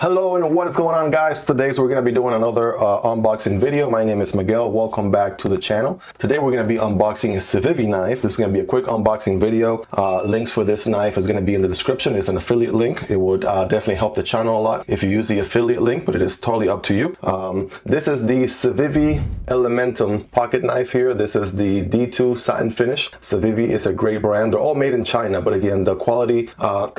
Hello and what is going on, guys? Today we're going to be doing another unboxing video. My name is Miguel. Welcome back to the channel. Today we're going to be unboxing a Civivi knife. This is going to be a quick unboxing video. Links for this knife is going to be in the description. It's an affiliate link. It would definitely help the channel a lot if you use the affiliate link, but it is totally up to you. This is the Civivi Elementum pocket knife here. This is the D2 satin finish. Civivi is a great brand. They're all made in China, but again, the quality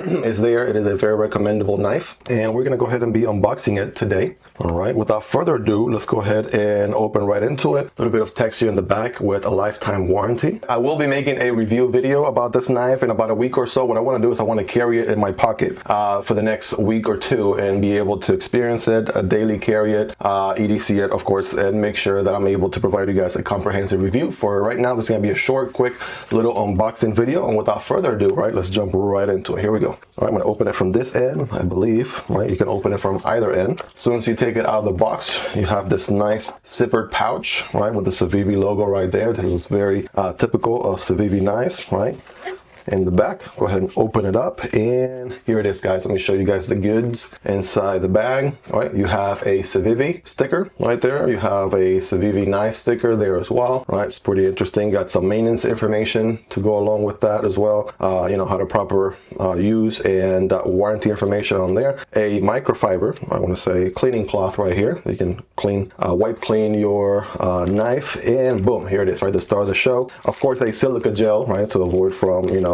is there. It is a very recommendable knife, and we're going to go ahead and be unboxing it today. All right, without further ado, let's go ahead and open right into it. A little bit of text here in the back with a lifetime warranty. I will be making a review video about this knife in about a week or so. What I want to do is I want to carry it in my pocket for the next week or two and be able to experience it, daily carry it, EDC it, of course, and make sure that I'm able to provide you guys a comprehensive review. For right now, this is going to be a short, quick little unboxing video. And without further ado, right, let's jump right into it. Here we go. All right, I'm going to open it from this end, I believe, right? You can open it from either end. As soon as you take it out of the box, you have this nice zippered pouch, right, with the Civivi logo right there. This is very typical of Civivi knives, right? In the back, go ahead and open it up, and here it is, guys. Let me show you guys the goods inside the bag. All right, you have a Civivi sticker right there. You have a Civivi knife sticker there as well. All right, it's pretty interesting. Got some maintenance information to go along with that as well. You know, how to proper use and warranty information on there. A microfiber, I want to say cleaning cloth right here. You can clean, wipe clean your knife, and boom, here it is, right, the star of the show. Of course, a silica gel, right, to avoid from, you know,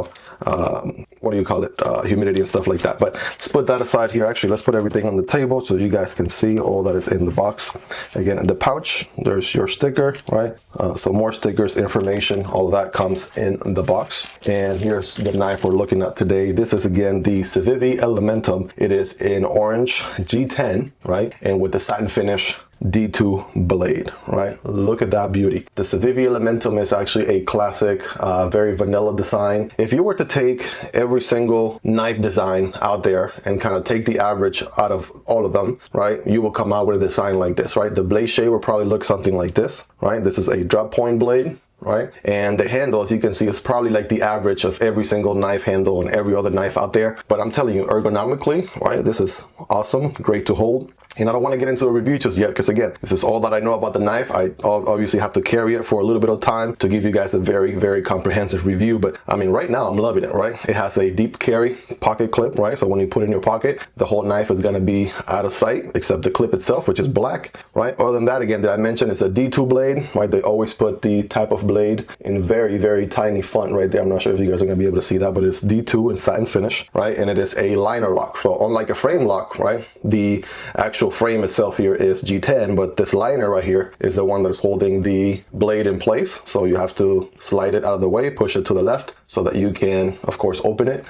what do you call it, humidity and stuff like that. But let's put that aside here. Actually, let's put everything on the table so you guys can see all that is in the box. Again, in the pouch, there's your sticker, right? Some more stickers, information, all of that comes in the box. And here's the knife we're looking at today. This is, again, the Civivi Elementum. It is in orange G10, right? And with the satin finish D2 blade, right? Look at that beauty. The Civivi Elementum is actually a classic, very vanilla design. If you were to take every single knife design out there and kind of take the average out of all of them, right, you will come out with a design like this, right? The blade shape will probably look something like this, right? This is a drop point blade, right? And the handle, as you can see, is probably like the average of every single knife handle and every other knife out there. But I'm telling you, ergonomically, right, this is awesome, great to hold. And I don't want to get into a review just yet, because again, this is all that I know about the knife. I obviously have to carry it for a little bit of time to give you guys a very, very comprehensive review. But I mean, right now I'm loving it, right? It has a deep carry pocket clip, right? So when you put it in your pocket, the whole knife is going to be out of sight, except the clip itself, which is black, right? Other than that, again, did I mention it's a D2 blade, right? They always put the type of blade in very, very tiny font right there. I'm not sure if you guys are going to be able to see that, but it's D2 in satin finish, right? And it is a liner lock. So unlike a frame lock, right, the actual frame itself here is G10, but this liner right here is the one that's holding the blade in place. So you have to slide it out of the way, push it to the left so that you can, of course, open it.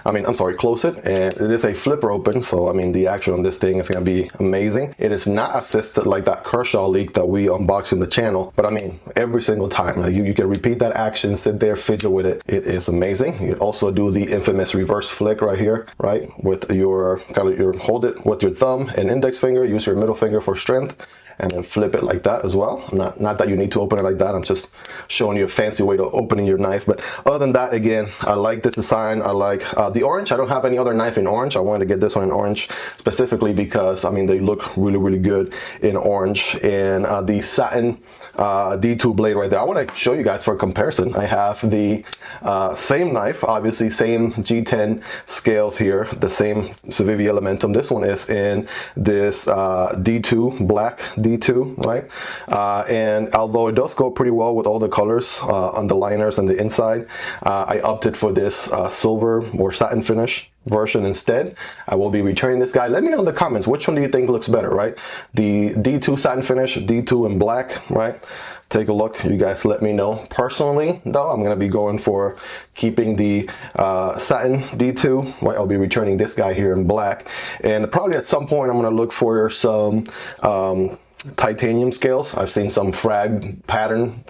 Close it. And it is a flipper open. So, I mean, the action on this thing is going to be amazing. It is not assisted like that Kershaw leak that we unboxed in the channel. But I mean, every single time, like you can repeat that action, sit there, fidget with it. It is amazing. You also do the infamous reverse flick right here, right? With your, hold it with your thumb and index finger, use your middle finger for strength, and then flip it like that as well. Not that you need to open it like that. I'm just showing you a fancy way to opening your knife. But other than that, again, I like this design. I like the orange. I don't have any other knife in orange. I wanted to get this one in orange specifically because, I mean, they look really, really good in orange. And the satin D2 blade right there, I want to show you guys for comparison. I have the same knife, obviously same G10 scales here, the same Civivi Elementum. This one is in this D2 black D2, right? And although it does go pretty well with all the colors on the liners and the inside, I opted for this silver or satin finish version instead. I will be returning this guy. Let me know in the comments, which one do you think looks better, right? The D2 satin finish, D2 in black, right? Take a look. You guys let me know. Personally, though, I'm going to be going for keeping the satin D2. Right? I'll be returning this guy here in black. And probably at some point, I'm going to look for some titanium scales. I've seen some frag pattern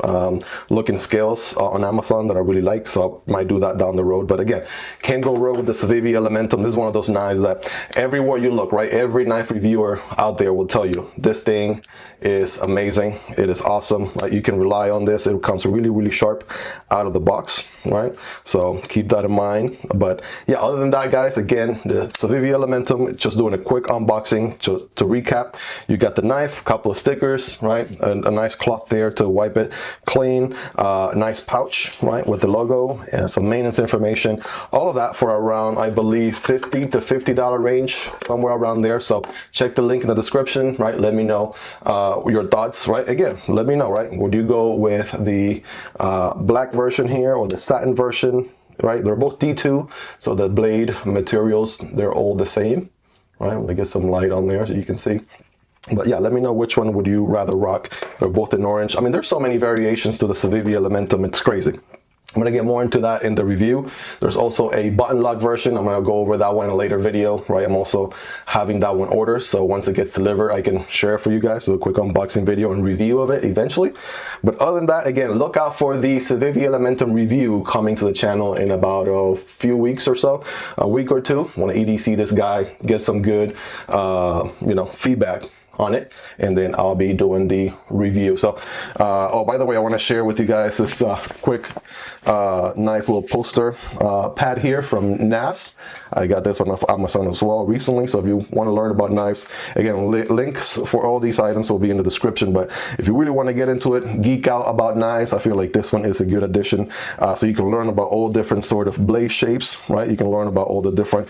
looking scales on Amazon that I really like, so I might do that down the road. But again, can't go wrong with the Civivi Elementum. This is one of those knives that everywhere you look, right, every knife reviewer out there will tell you this thing is amazing. It is awesome. Like, you can rely on this. It comes really, really sharp out of the box. right? So keep that in mind. But yeah, other than that, guys, again, the Civivi Elementum, just doing a quick unboxing. To recap, you got the knife, a couple of stickers, right? A nice cloth there to wipe it clean, nice pouch, right, with the logo and some maintenance information. All of that for around, I believe, $50 to $50 range, somewhere around there. So check the link in the description, right? Let me know your thoughts, right? Again, let me know, right? Would you go with the black version here or the satin version, right? They're both D2, so the blade materials, they're all the same, right? Let me get some light on there so you can see. But yeah, let me know which one would you rather rock. They're both in orange. I mean, there's so many variations to the Civivi Elementum, it's crazy. I'm gonna get more into that in the review. There's also a button lock version. I'm gonna go over that one in a later video, right? I'm also having that one ordered, so once it gets delivered, I can share it for you guys. So a quick unboxing video and review of it eventually. But other than that, again, look out for the Civivi Elementum review coming to the channel in about a few weeks or so, a week or two. I want to EDC this guy, get some good, you know, feedback on it, and then I'll be doing the review. So oh, by the way, I want to share with you guys this quick nice little poster pad here from knives. I got this one off Amazon as well recently, so if you want to learn about knives, again, links for all these items will be in the description. But if you really want to get into it, geek out about knives, I feel like this one is a good addition. So you can learn about all different sort of blade shapes, right? You can learn about all the different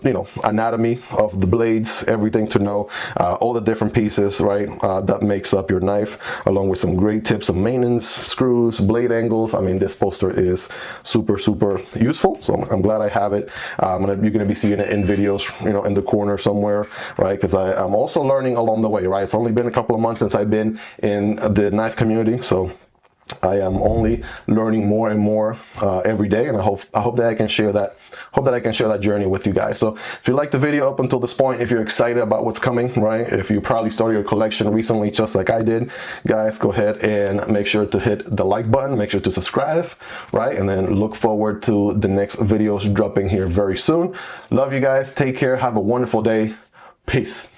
you know, anatomy of the blades, everything to know, all the different pieces, right, that makes up your knife, along with some great tips of maintenance, screws, blade angles. I mean, this poster is super useful, so I'm glad I have it. You're gonna be seeing it in videos, you know, in the corner somewhere, right? Because I'm also learning along the way, right? It's only been a couple of months since I've been in the knife community, so I am only learning more and more every day, and I hope that I can share that. Hope that I can share that journey with you guys. So if you liked the video up until this point, if you're excited about what's coming, right? If you probably started your collection recently, just like I did, guys, go ahead and make sure to hit the like button. Make sure to subscribe, right? And then look forward to the next videos dropping here very soon. Love you guys. Take care. Have a wonderful day. Peace.